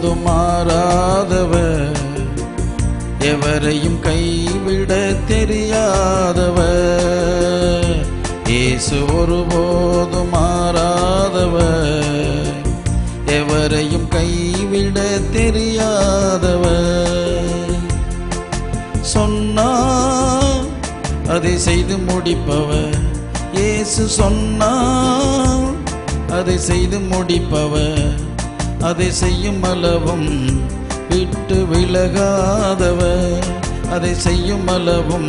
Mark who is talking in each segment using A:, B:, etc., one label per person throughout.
A: ஒருபோதும் மாறாதவர், எவரையும் கைவிட தெரியாதவர். இயேசு ஒருபோதும் மாறாதவர், எவரையும் கைவிட தெரியாதவர். சொன்னார் அதை செய்து முடிப்பவர். இயேசு சொன்னார் அதை செய்து முடிப்பவர். அதை செய்யும் அளவும் விட்டு விலகாதவர். அதை செய்யும் அளவும்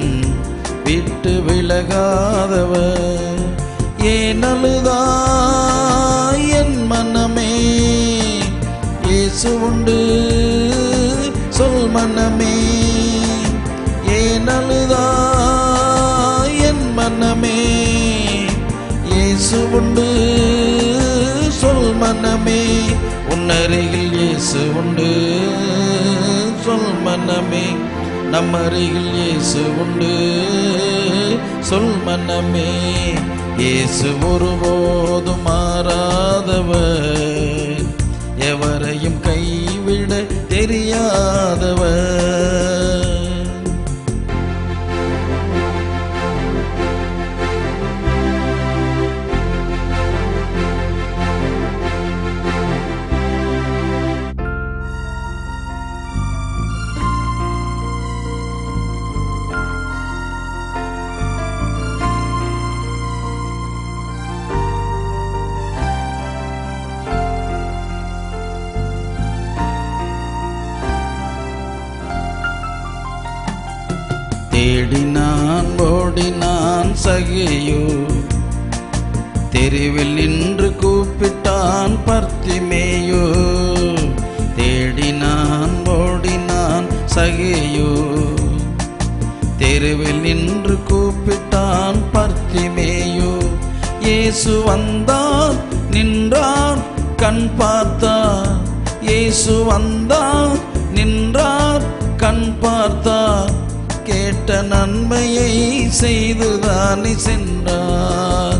A: விட்டு விலகாதவர். ஏன் அழுதாய் என் மனமே, இயேசு உண்டு சொல் மனமே. ஏன் அழுதாய் என் மனமே, இயேசு உண்டு சொல் மனமே. உன்னருகில் இயேசு உண்டு சொல் மனமே. நம் அருகில் இயேசு உண்டு சொல் மனமே. இயேசு ஒருபோதும் மாறாதவர், எவரையும் கைவிட தெரியாதவர். தேடினான் ஓடினான் சகேயு, தெருவில் நின்று கூப்பிட்டான் பர்த்திமேயு. தேடினான் ஓடினான் சகேயு, தெருவில் நின்று கூப்பிட்டான் பர்த்திமேயு. இயேசு வந்தார் நின்றார் கண் பார்த்தார். இயேசு வந்தார் நின்றார் கண் பார்த்தார். கேட்ட நன்மையை செய்துதானே சென்றார்.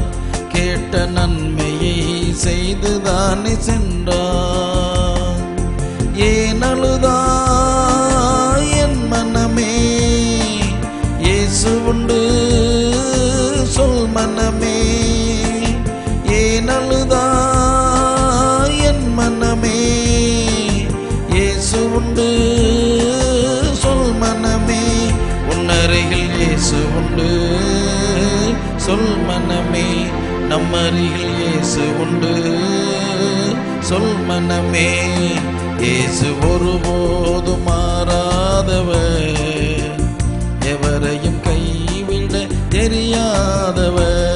A: கேட்ட நன்மையை செய்துதானே சென்றார். ஏன் அழுதாய் என் மனமே, இயேசு உண்டு சொல் மனமே. ஏன் அழுதாய் என் மனமே, இயேசு உண்டு சொல் மனமே. உன்னருகில் இயேசு உண்டு சொல் மனமே. நம் அருகில் இயேசு உண்டு சொல் மனமே. இயேசு ஒருபோதும் மாறாதவர், எவரையும் கைவிட தெரியாதவர்.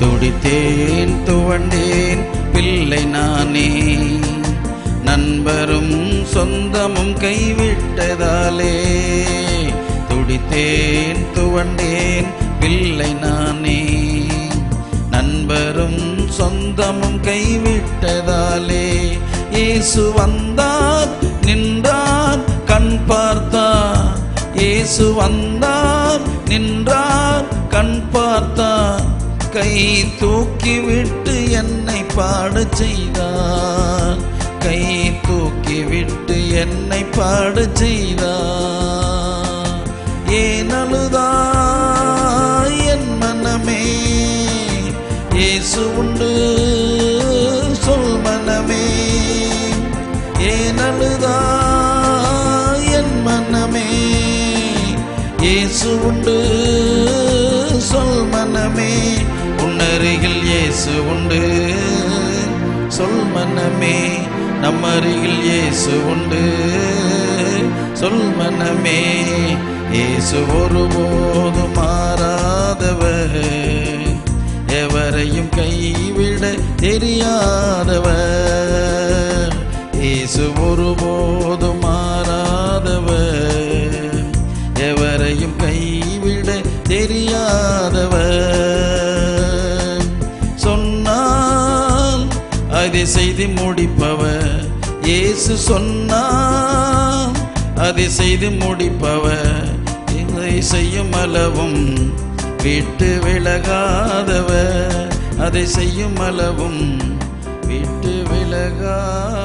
A: துடித்தேன் துவண்டேன் பிள்ளை நானே, நண்பரும் சொந்தமும் கைவிட்டதாலே. துடித்தேன் துவண்டேன் பிள்ளை நானே, நண்பரும் சொந்தமும் கைவிட்டதாலே. இயேசு வந்தார் நின்றார் கண் பார்த்தார். இயேசு வந்தார் நின்றார் கண் பார்த்தார். கை தூக்கிவிட்டு என்னை பாடச் செய்தார். கை தூக்கிவிட்டு என்னை பாடச் செய்தார். ஏன் அழுதாய் என் மனமே, இயேசு உண்டு சொல் மனமே. ஏன் அழுதாய் என் மனமே, இயேசு உண்டு சொல் மனமே. உன்னருகில் இயேசு உண்டு சொல் மனமே. நம் அருகில் இயேசு உண்டு சொல் மனமே. இயேசு ஒருபோதும் மாறாதவர், எவரையும் கைவிட தெரியாதவர். இயேசு ஒருபோதும் மாறாதவர், எவரையும் கைவிட தெரியாதவர். சொன்னால் அதை செய்து முடிப்பவர், இயேசு சொன்னால் அதை செய்து முடிப்பவர். இதை செய்யும் அளவும் விட்டு விலகாதவர், அதை செய்யும் அளவும் விட்டு விலகாதவர்.